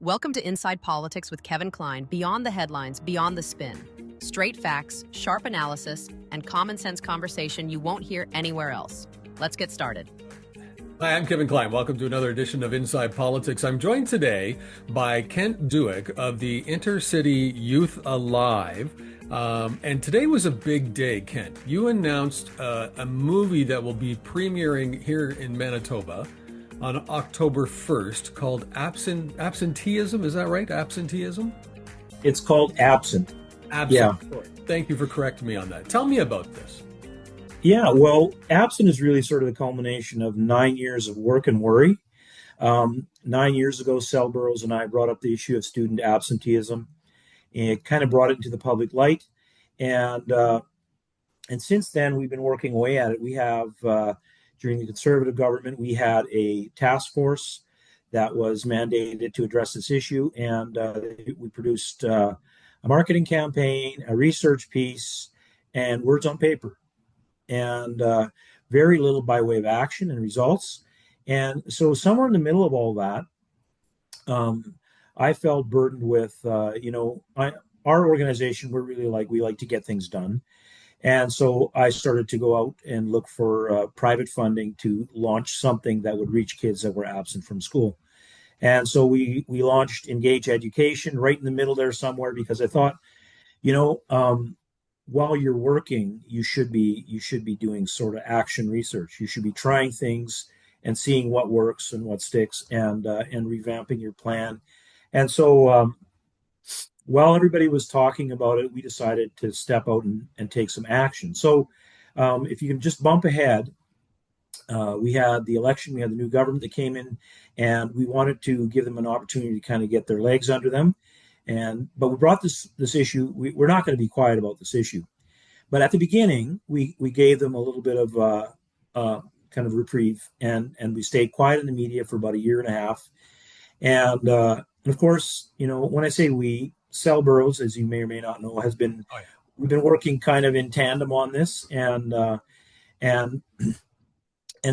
Welcome to Inside Politics with Kevin Klein, beyond the headlines, beyond the spin. Straight facts, sharp analysis, and common sense conversation you won't hear anywhere else. Let's get started. Hi, I'm Kevin Klein. Welcome to another edition of Inside Politics. I'm joined today by Kent Dueck of the Intercity Youth Alive. And today was a big day, Kent. You announced a movie that will be premiering here in Manitoba on October 1st called Absenteeism. Is that right? Absenteeism? It's called Absent. Yeah. Thank you for correcting me on that. Tell me about this. Yeah, well, Absent is really sort of the culmination of 9 years of work and worry. 9 years ago, Sel Burrows and I brought up the issue of student absenteeism, and it kind of brought it into the public light. And since then, we've been working away at it. We have, during the Conservative government, we had a task force that was mandated to address this issue, and we produced a marketing campaign, a research piece, and words on paper, and very little by way of action and results. And so somewhere in the middle of all that, I felt burdened with, our organization, we like to get things done. And so I started to go out and look for private funding to launch something that would reach kids that were absent from school. And so we launched Engage Education right in the middle there somewhere, because I thought, while you're working, you should be doing sort of action research. You should be trying things and seeing what works and what sticks, and revamping your plan. And so while everybody was talking about it, we decided to step out and take some action. So if you can just bump ahead, we had the election, we had the new government that came in, and we wanted to give them an opportunity to kind of get their legs under them. But we brought this issue. We're not going to be quiet about this issue. But at the beginning, we gave them a little bit of kind of reprieve, and we stayed quiet in the media for about a year and a half. And of course, when I say we, Sel Burrows, as you may or may not know, we've been working kind of in tandem on this, and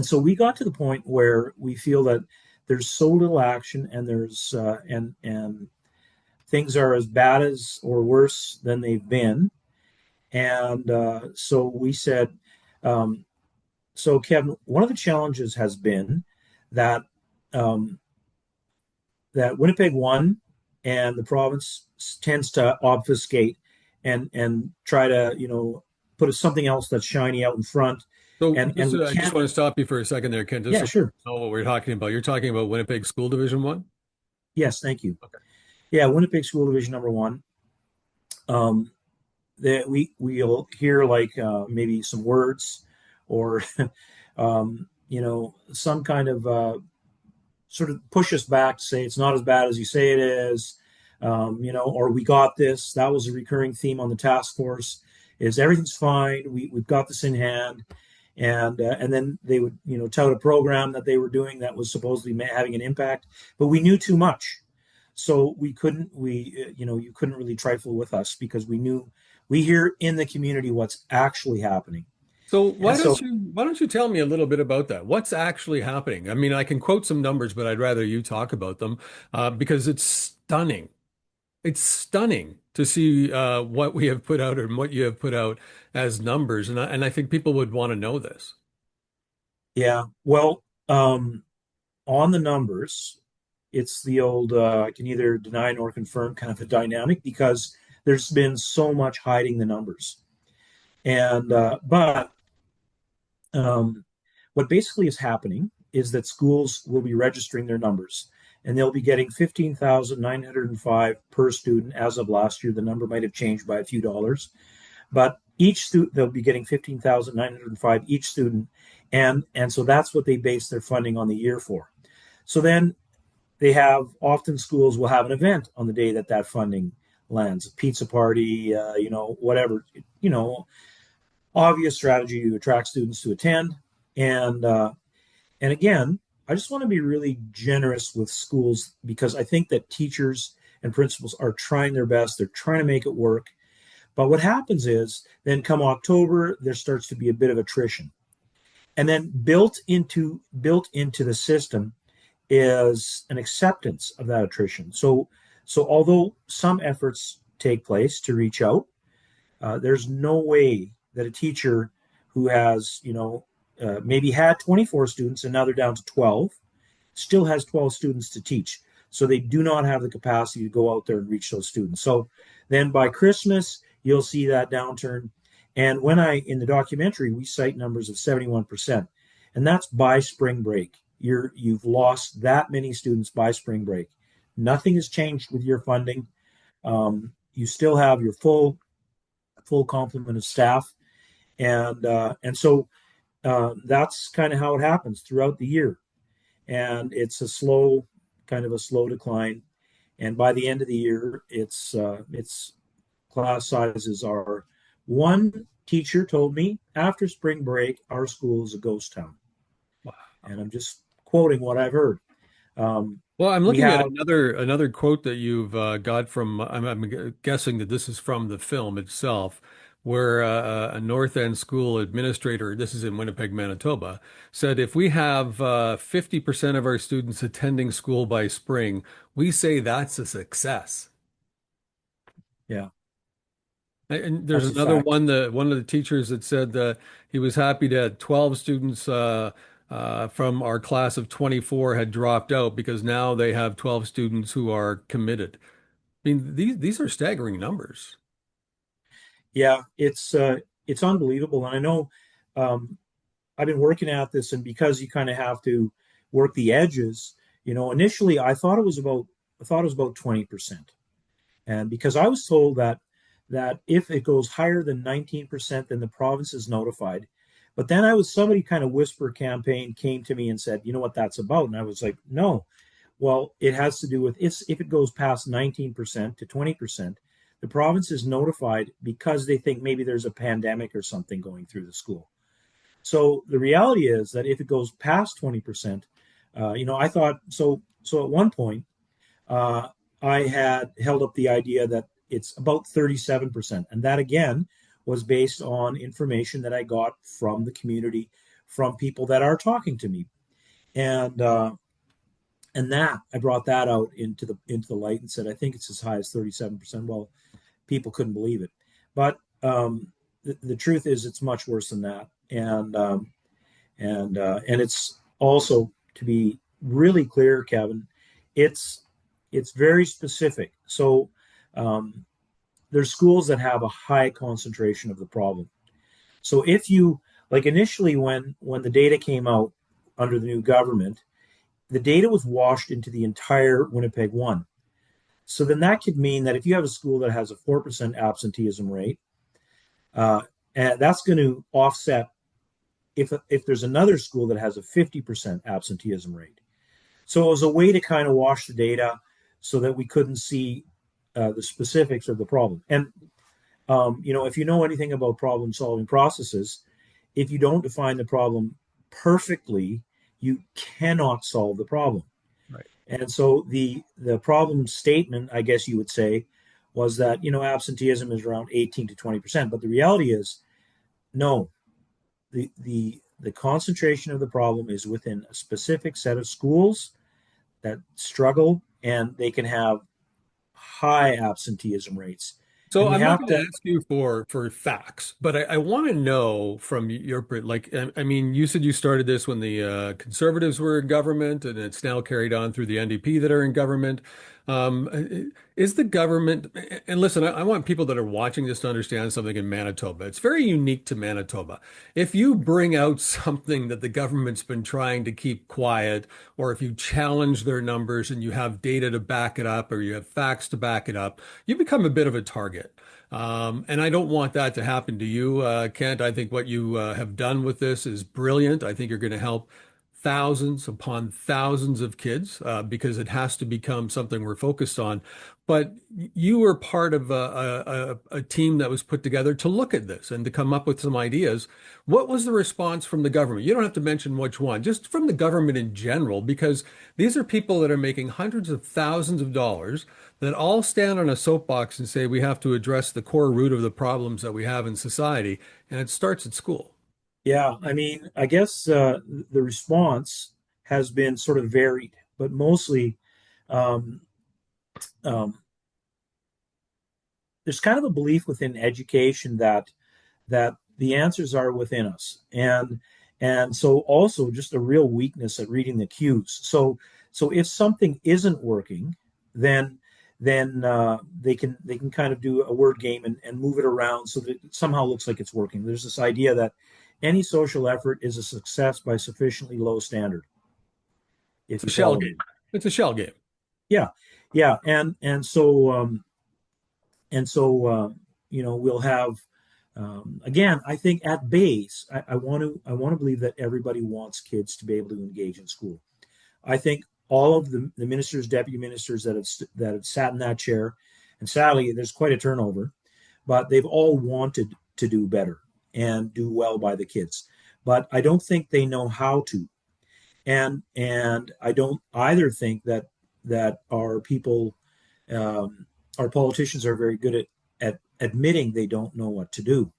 so we got to the point where we feel that there's so little action, and there's and things are as bad as or worse than they've been. And so we said, so Kevin, one of the challenges has been that that Winnipeg won, and the province tends to obfuscate and try to put something else that's shiny out in front. So I just want to stop you for a second there, Kent. Yeah, sure. Know what we're talking about. You're talking about Winnipeg School Division 1? Yes, thank you. Okay. Yeah, Winnipeg School Division number 1. That we'll hear maybe some words, or some kind of sort of push us back to say it's not as bad as you say it is, or we got this. That was a recurring theme on the task force: is everything's fine, we've got this in hand. And then they would tout a program that they were doing that was supposedly having an impact, but we knew too much. So you couldn't really trifle with us, because we hear in the community what's actually happening. So why don't you tell me a little bit about that? What's actually happening? I mean, I can quote some numbers, but I'd rather you talk about them, because it's stunning. It's stunning to see what we have put out and what you have put out as numbers, and I think people would want to know this. Yeah, well, on the numbers, it's the old I can neither deny nor confirm kind of a dynamic, because there's been so much hiding the numbers. And but what basically is happening is that schools will be registering their numbers, and they'll be getting 15,905 per student as of last year. The number might have changed by a few dollars, but each student, they'll be getting 15,905 each student, and so that's what they base their funding on the year for. So then often schools will have an event on the day that funding lands, a pizza party, whatever, obvious strategy to attract students to attend. And again, I just want to be really generous with schools, because I think that teachers and principals are trying their best. They're trying to make it work. But what happens is, then come October, there starts to be a bit of attrition. And then built into the system is an acceptance of that attrition. So although some efforts take place to reach out, there's no way that a teacher who has, maybe had 24 students and now they're down to 12, still has 12 students to teach. So they do not have the capacity to go out there and reach those students. So then by Christmas, you'll see that downturn. And in the documentary, we cite numbers of 71%, and that's by spring break. You've lost that many students by spring break. Nothing has changed with your funding. You still have your full complement of staff, and so that's kind of how it happens throughout the year. And it's kind of a slow decline. And by the end of the year, it's class sizes are. One teacher told me after spring break, our school is a ghost town. Wow. And I'm just quoting what I've heard. Well, I'm We looking at have, another quote that you've got from. I'm guessing that this is from the film itself, where a North End school administrator, this is in Winnipeg, Manitoba, said if we have 50% of our students attending school by spring, we say that's a success. yeah, And there's that's a another fact. one that one of the teachers that said that he was happy that 12 students from our class of 24 had dropped out because now they have 12 students who are committed. I mean, these are staggering numbers. Yeah, it's unbelievable. And I know um, I've been working at this, and because you kind of have to work the edges, initially I thought it was about 20%. And because I was told that if it goes higher than 19%, then the province is notified. But then somebody kind of whisper campaign came to me and said, you know what that's about? And I was like, no. Well, it has to do with if it goes past 19% to 20%, the province is notified because they think maybe there's a pandemic or something going through the school. So the reality is that if it goes past 20%, I thought so. So at one point, uh, I had held up the idea that it's about 37%. And that again was based on information that I got from the community, from people that are talking to me. And that I brought that out into the light and said, I think it's as high as 37%. Well, people couldn't believe it. But the truth is it's much worse than that. And it's also, to be really clear, Kevin, it's it's very specific. So um, there's schools that have a high concentration of the problem. So if you like initially when the data came out under the new government, the data was washed into the entire Winnipeg one. So then that could mean that if you have a school that has a 4% absenteeism rate, uh, and that's going to offset if there's another school that has a 50% absenteeism rate. So it was a way to kind of wash the data so that we couldn't see the specifics of the problem. And if you know anything about problem solving processes, if you don't define the problem perfectly, you cannot solve the problem. Right. And so the problem statement, I guess you would say, was that absenteeism is around 18 to 20%. But the reality is, no, the concentration of the problem is within a specific set of schools that struggle, and they can have high absenteeism rates. So And you I'm not have going to to, ask you for facts, but I want to know from like I mean, you said you started this when the Conservatives were in government, and it's now carried on through the NDP that are in government. Is the government, and listen, I want people that are watching this to understand something in Manitoba. It's very unique to Manitoba. If you bring out something that the government's been trying to keep quiet, or if you challenge their numbers and you have data to back it up, or you have facts to back it up, you become a bit of a target. And I don't want that to happen to you, Kent. I think what you have done with this is brilliant. I think you're going to help thousands upon thousands of kids because it has to become something we're focused on. But you were part of a team that was put together to look at this and to come up with some ideas. What was the response from the government? You don't have to mention which one, just from the government in general, because these are people that are making hundreds of thousands of dollars that all stand on a soapbox and say we have to address the core root of the problems that we have in society, and it starts at school. yeah, I mean, I guess the response has been sort of varied. but mostly um, um, there's kind of a belief within education that the answers are within us, and so also just a real weakness at reading the cues. So if something isn't working, then they can kind of do a word game and move it around so that it somehow looks like it's working. There's this idea that any social effort is a success by sufficiently low standard, It's if a you shell follow me. game. It's a shell game. Yeah, yeah, and so we'll have again. I think at base, I want to believe that everybody wants kids to be able to engage in school. I think all of the ministers, deputy ministers that have sat in that chair, and sadly, there's quite a turnover, but they've all wanted to do better and do well by the kids. But I don't think they know how to, and I don't either think that our people, our politicians, are very good at admitting they don't know what to do.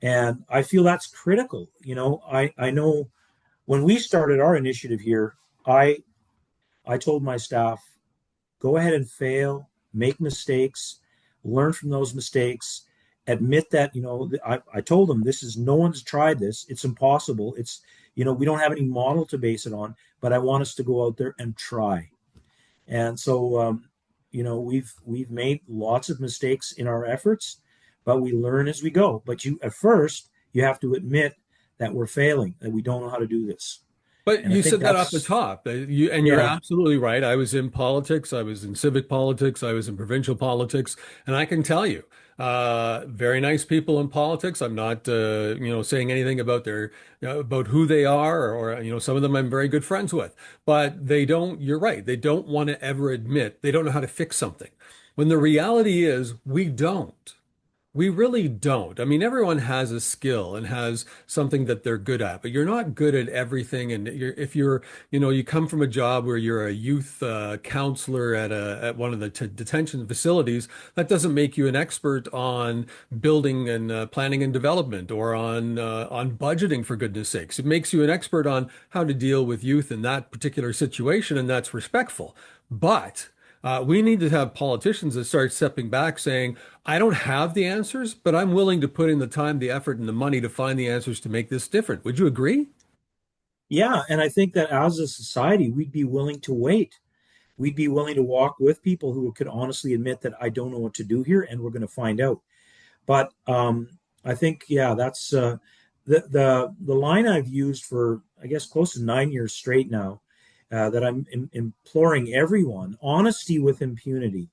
And I feel that's critical. I know when we started our initiative here, I I told my staff, go ahead and fail, make mistakes, learn from those mistakes, admit that, I told them this is no one's tried this. It's impossible. We don't have any model to base it on, but I want us to go out there and try. And so, we've made lots of mistakes in our efforts, but we learn as we go. But at first, you have to admit that we're failing, that we don't know how to do this. But And I you think said that off the that's, top. You're yeah, absolutely right. I was in politics. I was in civic politics. I was in provincial politics, and I can tell you, very nice people in politics. I'm not, saying anything about about who they are, or some of them I'm very good friends with. But they don't. You're right. They don't want to ever admit they don't know how to fix something. When the reality is, we don't. We really don't. I mean, everyone has a skill and has something that they're good at, but you're not good at everything. And if you're, you come from a job where you're a youth counselor at one of the t detention facilities, that doesn't make you an expert on building and planning and development, or on budgeting, for goodness sakes. It makes you an expert on how to deal with youth in that particular situation, and that's respectful. But we need to have politicians that start stepping back saying, I don't have the answers, but I'm willing to put in the time, the effort, and the money to find the answers to make this different. Would you agree? yeah. And I think that as a society, we'd be willing to wait. We'd be willing to walk with people who could honestly admit that I don't know what to do here, and we're going to find out. But I think, yeah, that's the line I've used for, I guess, close to 9 years straight now. That I'm imploring everyone: honesty with impunity,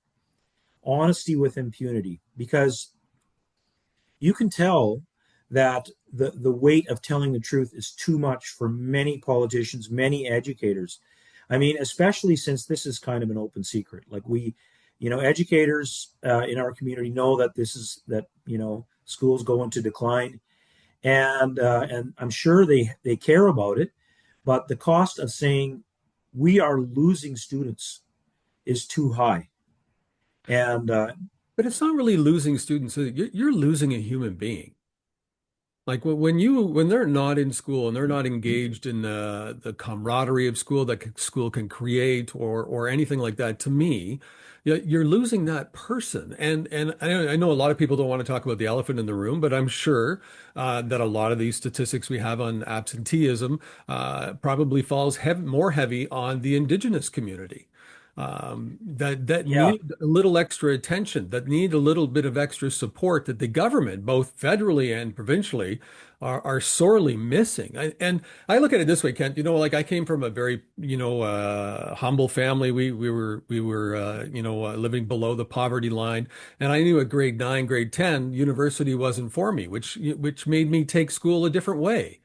because you can tell that the weight of telling the truth is too much for many politicians, many educators. I mean, especially since this is kind of an open secret. Like educators in our community know that schools go into decline, and I'm sure they care about it, but the cost of saying we are losing students is too high. And But it's not really losing students. You're losing a human being. Like when they're not in school and they're not engaged in the camaraderie of school that school can create, or anything like that, to me, you're losing that person. And I know a lot of people don't want to talk about the elephant in the room, but I'm sure that a lot of these statistics we have on absenteeism probably falls more heavy on the Indigenous community, that yeah, need a little extra attention, that need a little bit of extra support, that the government, both federally and provincially, are sorely missing. And I look at it this way, Kent. Like, I came from a very, humble family. We were living below the poverty line, and I knew at grade 9, grade 10, university wasn't for me, which made me take school a different way.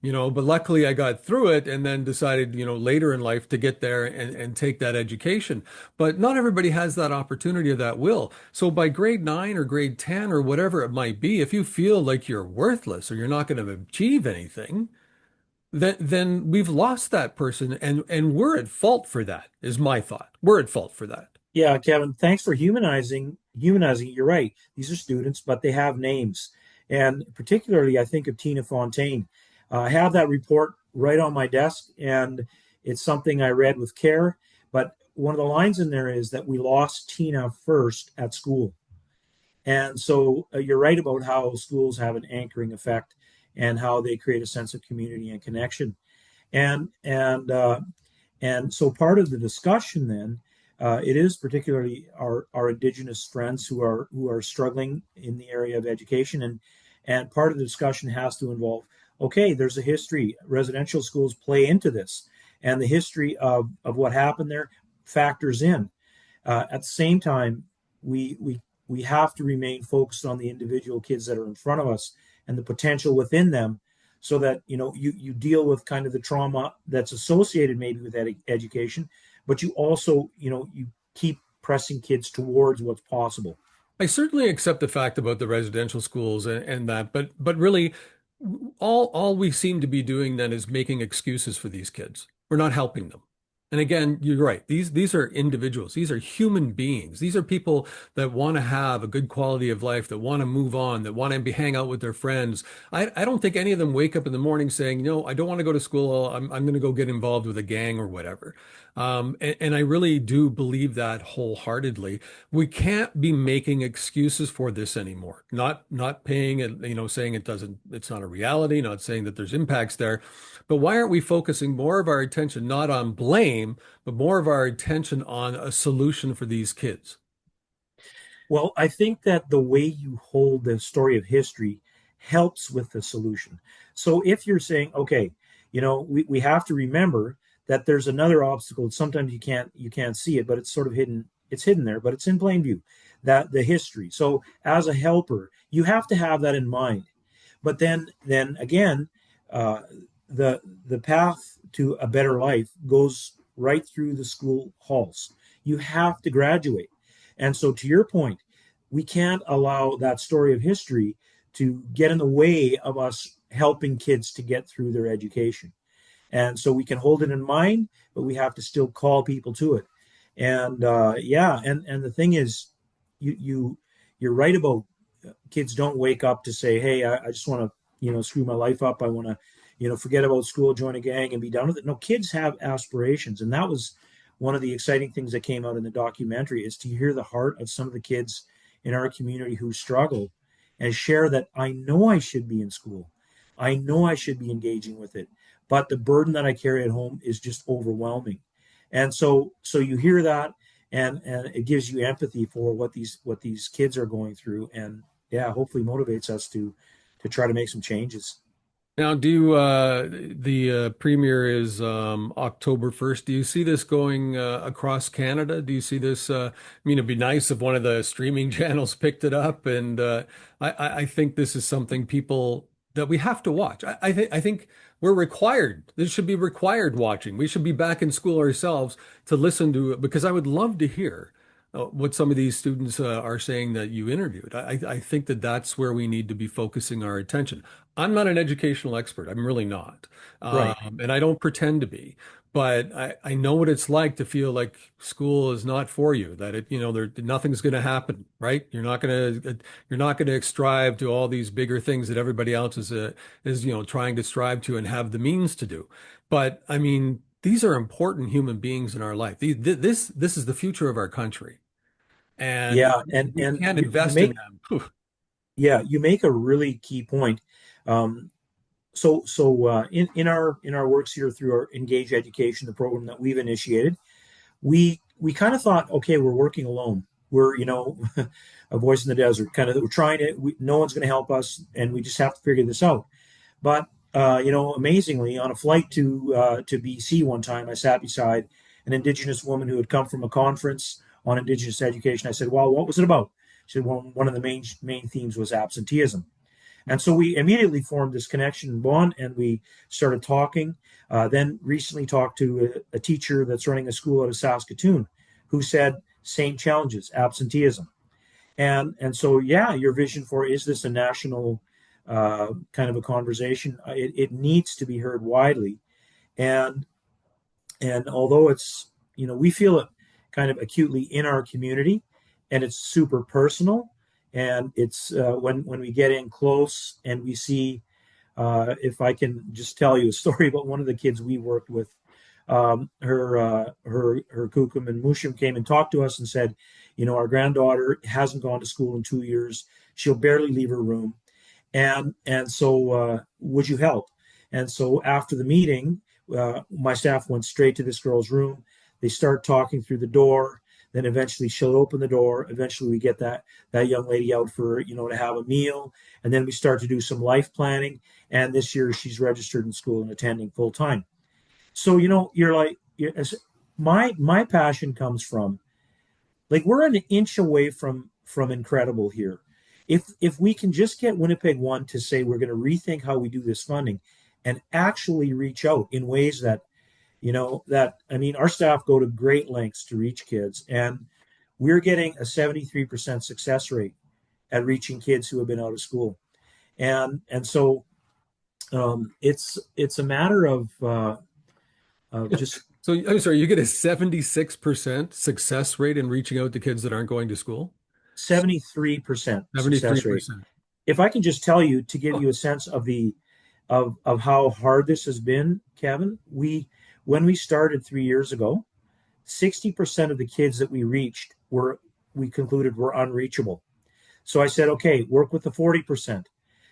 But luckily I got through it, and then decided, later in life, to get there and take that education. But not everybody has that opportunity or that will. So by grade 9 or grade 10 or whatever it might be, if you feel like you're worthless or you're not going to achieve anything, then we've lost that person, and we're at fault for that, is my thought. We're at fault for that. yeah, Kevin, thanks for humanizing. You're right. These are students, but they have names. And particularly, I think of Tina Fontaine. I have that report right on my desk, and It's something I read with care, but one of the lines in there is that we lost Tina first at school. And so you're right about how schools have an anchoring effect and how they create a sense of community and connection. And and uh, and so part of the discussion then, it is particularly our Indigenous friends who are struggling in the area of education, and part of the discussion has to involve, okay, there's a history. Residential schools play into this, and the history of what happened there factors in. At the same time, we have to remain focused on the individual kids that are in front of us and the potential within them, so that you deal with kind of the trauma that's associated maybe with education, but you also you keep pressing kids towards what's possible. I certainly accept the fact about the residential schools and that, but really, all we seem to be doing then is making excuses for these kids. We're not helping them. And again, you're right. These are individuals. These are human beings. These are people that want to have a good quality of life, that want to move on, that want to hang out with their friends. I don't think any of them wake up in the morning saying, no, I don't want to go to school. I'm going to go get involved with a gang or whatever. And I really do believe that wholeheartedly. We can't be making excuses for this anymore. Not paying it, saying it's not a reality, not saying that there's impacts there. But why aren't we focusing more of our attention not on blame, but more of our attention on a solution for these kids? Well, I think that the way you hold the story of history helps with the solution. So if you're saying, okay, we have to remember that there's another obstacle. Sometimes you can't see it, but it's sort of hidden. It's hidden there, but it's in plain view. That the history. So as a helper, you have to have that in mind. But then again, uh, the path to a better life goes right through the school halls. You have to graduate. And so, to your point, we can't allow that story of history to get in the way of us helping kids to get through their education. And so we can hold it in mind, but we have to still call people to it. And yeah, and the thing is, you're right about kids don't wake up to say, hey, I just want to screw my life up. I want to forget about school, join a gang, and be done with it. No, kids have aspirations, and that was one of the exciting things that came out in the documentary, is to hear the heart of some of the kids in our community who struggle and share that I know I should be in school. I know I should be engaging with it, but the burden that I carry at home is just overwhelming. And so you hear that, and it gives you empathy for what these kids are going through, and yeah, hopefully motivates us to try to make some changes. Now, the premiere is October 1st. Do you see this going across Canada? Do you see this? It'd be nice if one of the streaming channels picked it up. And I think this is something people that we have to watch. I think we're required. This should be required watching. We should be back in school ourselves to listen to it, because I would love to hear what some of these students are saying that you interviewed. I think that that's where we need to be focusing our attention. I'm not an educational expert. I'm really not. Right. And I don't pretend to be. But I know what it's like to feel like school is not for you, that nothing's going to happen, right? You're not going to strive to all these bigger things that everybody else is trying to strive to and have the means to do. But I mean, these are important human beings in our life. This is the future of our country. And Yeah, and we and can't you invest in make them. Whew. yeah, you make a really key point. Um, so in our works here through our Engage Education, the program that we've initiated, we kind of thought, okay, we're working alone. We're a voice in the desert. Kind of, we're trying to. No one's going to help us, and we just have to figure this out. But amazingly, on a flight to BC one time, I sat beside an Indigenous woman who had come from a conference on Indigenous education. I said, "Well, what was it about?" She said, "Well, one of the main themes was absenteeism." And so we immediately formed this connection and bond, and we started talking. Then recently talked to a teacher that's running a school out of Saskatoon, who said same challenges, absenteeism. And so yeah, your vision for, is this a national kind of a conversation? It needs to be heard widely, and and although it's we feel it kind of acutely in our community, and it's super personal, and it's when we get in close and we see, if I can just tell you a story about one of the kids we worked with, her kukum and mushim came and talked to us and said, our granddaughter hasn't gone to school in 2 years. She'll barely leave her room, and so would you help? And so after the meeting, my staff went straight to this girl's room. They start talking through the door. Then eventually she'll open the door. Eventually we get that young lady out for to have a meal, and then we start to do some life planning. And this year she's registered in school and attending full time. So you're like, my passion comes from, like, we're an inch away from incredible here. If we can just get Winnipeg One to say we're going to rethink how we do this funding, and actually reach out in ways that our staff go to great lengths to reach kids, and we're getting a 73% success rate at reaching kids who have been out of school, and so it's a matter of just So I'm sorry, you get a 76% success rate in reaching out to kids that aren't going to school? 73% success rate. 73%. If I can just tell you, to give you a sense of of how hard this has been, Kevin, when we started 3 years ago, 60% of the kids that we reached we concluded were unreachable. So I said, okay, work with the 40%.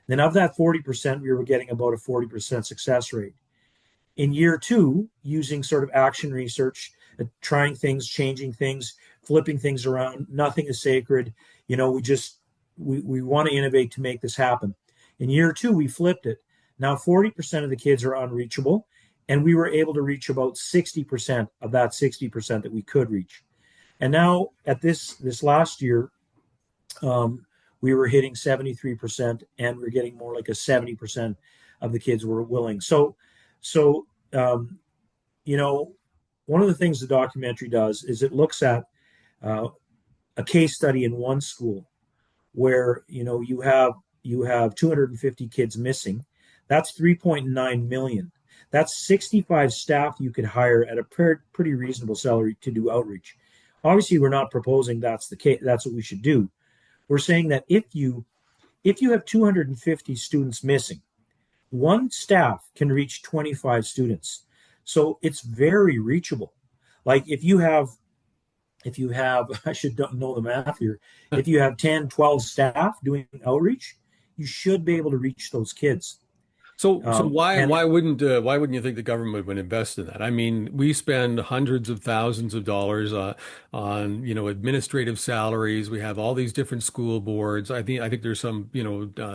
Then of that 40%, we were getting about a 40% success rate. In year two, using sort of action research, trying things, changing things, flipping things around, nothing is sacred. We want to innovate to make this happen. In year two, we flipped it. Now 40% of the kids are unreachable, and we were able to reach about 60% of that 60% that we could reach. And now at this last year, we were hitting 73%, and we're getting more like a 70% of the kids were willing. So, one of the things the documentary does is it looks at uh, a case study in one school where you have 250 kids missing. That's 3.9 million. That's 65 staff you could hire at a pretty reasonable salary to do outreach. Obviously, we're not proposing that's the case. That's what we should do. We're saying that if you have 250 students missing, one staff can reach 25 students. So it's very reachable. Like if you have I should know the math here. If you have 10, 12 staff doing outreach, you should be able to reach those kids. So why And why wouldn't you think the government would invest in that? I mean, we spend hundreds of thousands of dollars on administrative salaries. We have all these different school boards. I think there's some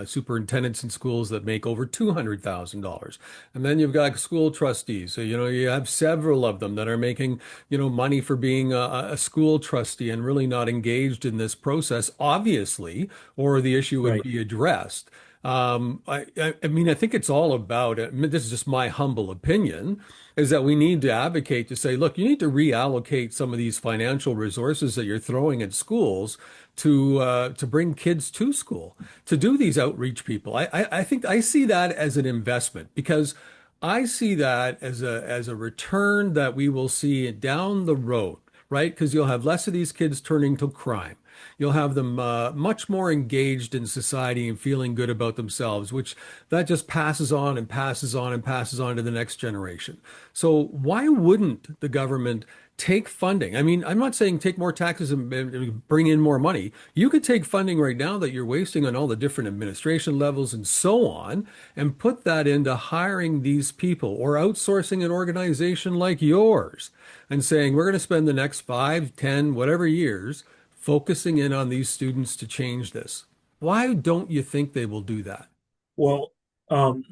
superintendents in schools that make over $200,000, and then you've got school trustees. So you have several of them that are making money for being a school trustee and really not engaged in this process, obviously, or the issue would right. be addressed. I mean, I think it's all about, I mean, this is just my humble opinion, is that we need to advocate to say, look, you need to reallocate some of these financial resources that you're throwing at schools to bring kids to school, to do these outreach people. I think I see that as an investment because I see that as a return that we will see down the road, right? Because you'll have less of these kids turning to crime. You'll have them much more engaged in society and feeling good about themselves, which that just passes on and passes on and passes on to the next generation. So why wouldn't the government take funding? I mean, I'm not saying take more taxes and bring in more money. You could take funding right now that you're wasting on all the different administration levels and so on, and put that into hiring these people or outsourcing an organization like yours and saying, we're going to spend the next 5, 10, whatever years focusing in on these students to change this. Why don't you think they will do that? Well, um,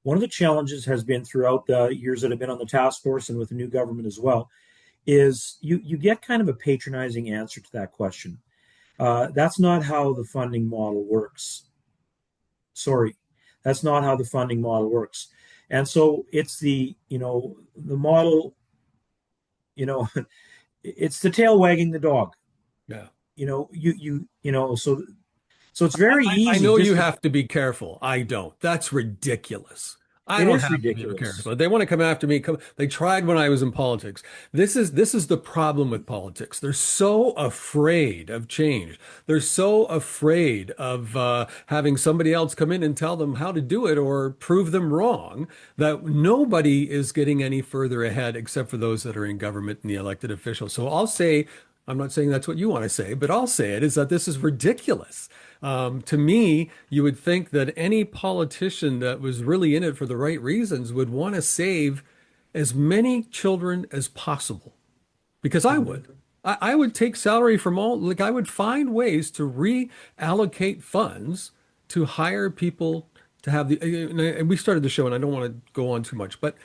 one of the challenges has been throughout the years that I've been on the task force and with the new government as well, is you get kind of a patronizing answer to that question. That's not how the funding model works. Sorry, that's not how the funding model works. And so it's the model, you know, it's the tail wagging the dog. Yeah. So it's very I easy know you just to have to be careful. I don't. That's ridiculous. I It don't is have to be a ridiculous. character. They want to come after me. They tried when I was in politics. This is the problem with politics. They're so afraid of change. They're so afraid of having somebody else come in and tell them how to do it or prove them wrong that nobody is getting any further ahead except for those that are in government and the elected officials. So I'll say, I'm not saying that's what you want to say, but I'll say it is that this is ridiculous. To me, you would think that any politician that was really in it for the right reasons would want to save as many children as possible because I Mhm. would. I would take salary from all, like I would find ways to reallocate funds to hire people to have the, and we started the show and I don't want to go on too much, but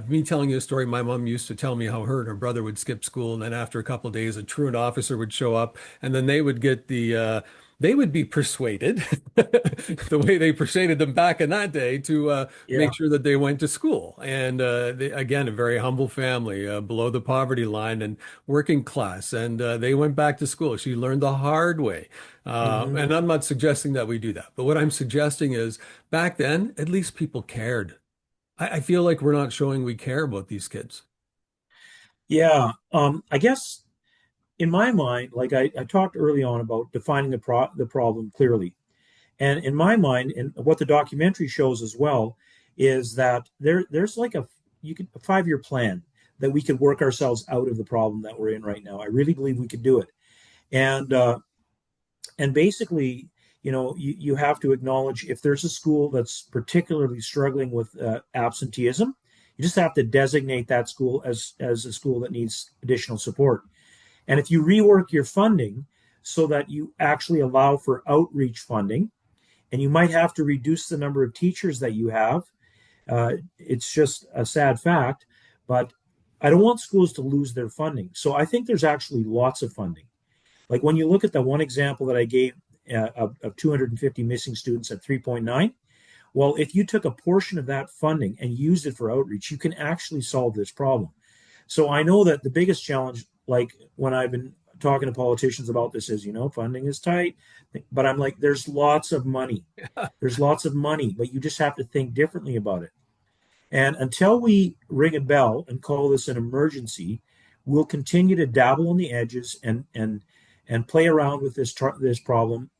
me telling you a story, my mom used to tell me how her and her brother would skip school. And then after a couple of days, a truant officer would show up and then they would be persuaded the way they persuaded them back in that day to Yeah. make sure that they went to school. And again, a very humble family, below the poverty line and working class. And they went back to school. She learned the hard way. Hmm. And I'm not suggesting that we do that. But what I'm suggesting is back then, at least people cared. I feel like we're not showing we care about these kids. Yeah. I guess in my mind, like I talked early on about defining the problem clearly. And in my mind, and what the documentary shows as well, is that there's like a 5-year plan that we could work ourselves out of the problem that we're in right now. I really believe we could do it. And basically, you have to acknowledge if there's a school that's particularly struggling with absenteeism, you just have to designate that school as a school that needs additional support. And if you rework your funding so that you actually allow for outreach funding, and you might have to reduce the number of teachers that you have. It's just a sad fact, but I don't want schools to lose their funding. So I think there's actually lots of funding. Like when you look at the one example that I gave of 250 missing students at 3.9, well, if you took a portion of that funding and used it for outreach, you can actually solve this problem. So I know that the biggest challenge, like when I've been talking to politicians about this, is funding is tight, but I'm like, there's lots of money. There's lots of money, but you just have to think differently about it. And until we ring a bell and call this an emergency, we'll continue to dabble on the edges and play around with this problem.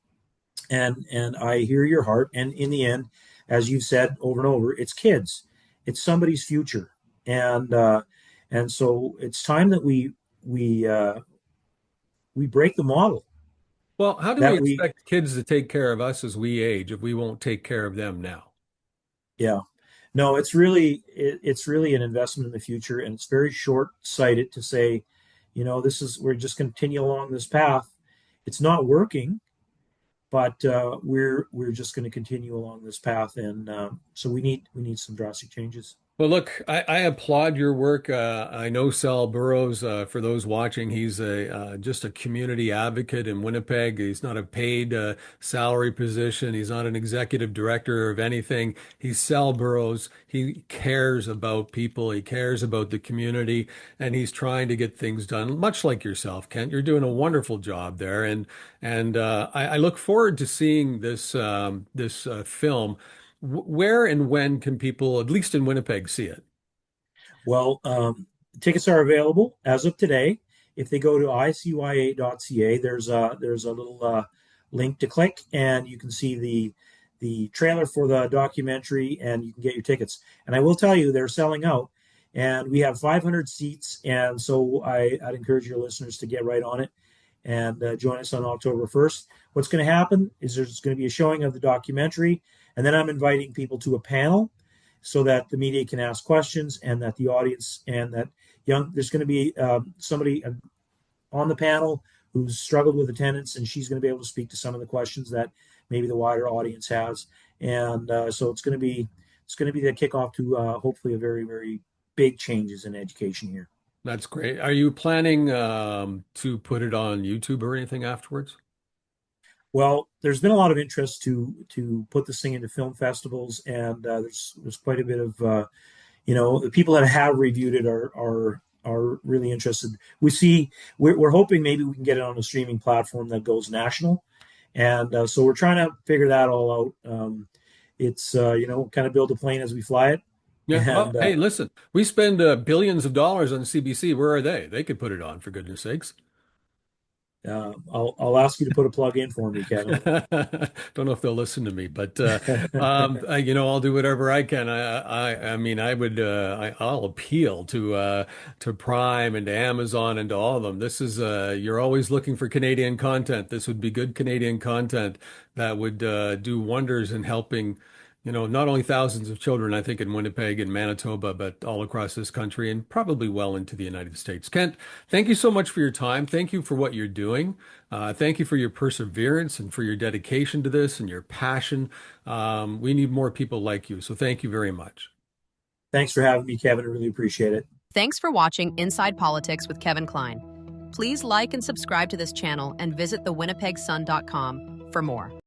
And I hear your heart. And in the end, as you've said over and over, it's kids, it's somebody's future, and so it's time that we break the model Well, how do we that we expect kids to take care of us as we age if we won't take care of them now? yeah. No, it's really an investment in the future, and it's very short-sighted to say, we're just continue along this path. It's not working, but we're just going to continue along this path, and so we need some drastic changes. Well, look, I applaud your work. I know Sal Burrows. For those watching, he's just a community advocate in Winnipeg. He's not a paid salary position. He's not an executive director of anything. He's Sal Burrows. He cares about people. He cares about the community, and he's trying to get things done. Much like yourself, Kent, you're doing a wonderful job there, and I look forward to seeing this film. Where and when can people, at least in Winnipeg, see it? Well, tickets are available as of today. If they go to icya.ca, there's a little link to click, and you can see the trailer for the documentary, and you can get your tickets. And I will tell you, they're selling out, and we have 500 seats, and so I'd encourage your listeners to get right on it and join us on October 1st. What's going to happen is there's going to be a showing of the documentary, and then I'm inviting people to a panel so that the media can ask questions and that the audience and that there's going to be somebody on the panel who's struggled with attendance, and she's going to be able to speak to some of the questions that maybe the wider audience has. And so it's going to be the kickoff to hopefully a very, very big changes in education here. That's great. Are you planning to put it on YouTube or anything afterwards? Well, there's been a lot of interest to put this thing into film festivals, and there's quite a bit of the people that have reviewed it are really interested. We're hoping maybe we can get it on a streaming platform that goes national, and so we're trying to figure that all out. it's kind of build a plane as we fly it. Yeah. Well, And hey, listen, we spend billions of dollars on CBC. Where are they? They could put it on, for goodness sakes. I'll ask you to put a plug in for me, Kevin. Don't know if they'll listen to me, but I'll do whatever I can. I mean, I'll appeal to Prime and to Amazon and to all of them. This is you're always looking for Canadian content. This would be good Canadian content that would do wonders in helping, not only thousands of children, I think, in Winnipeg and Manitoba, but all across this country and probably well into the United States. Kent, thank you so much for your time. Thank you for what you're doing. Thank you for your perseverance and for your dedication to this and your passion. We need more people like you. So thank you very much. Thanks for having me, Kevin. I really appreciate it. Thanks for watching Inside Politics with Kevin Klein. Please like and subscribe to this channel and visit thewinnipegsun.com for more.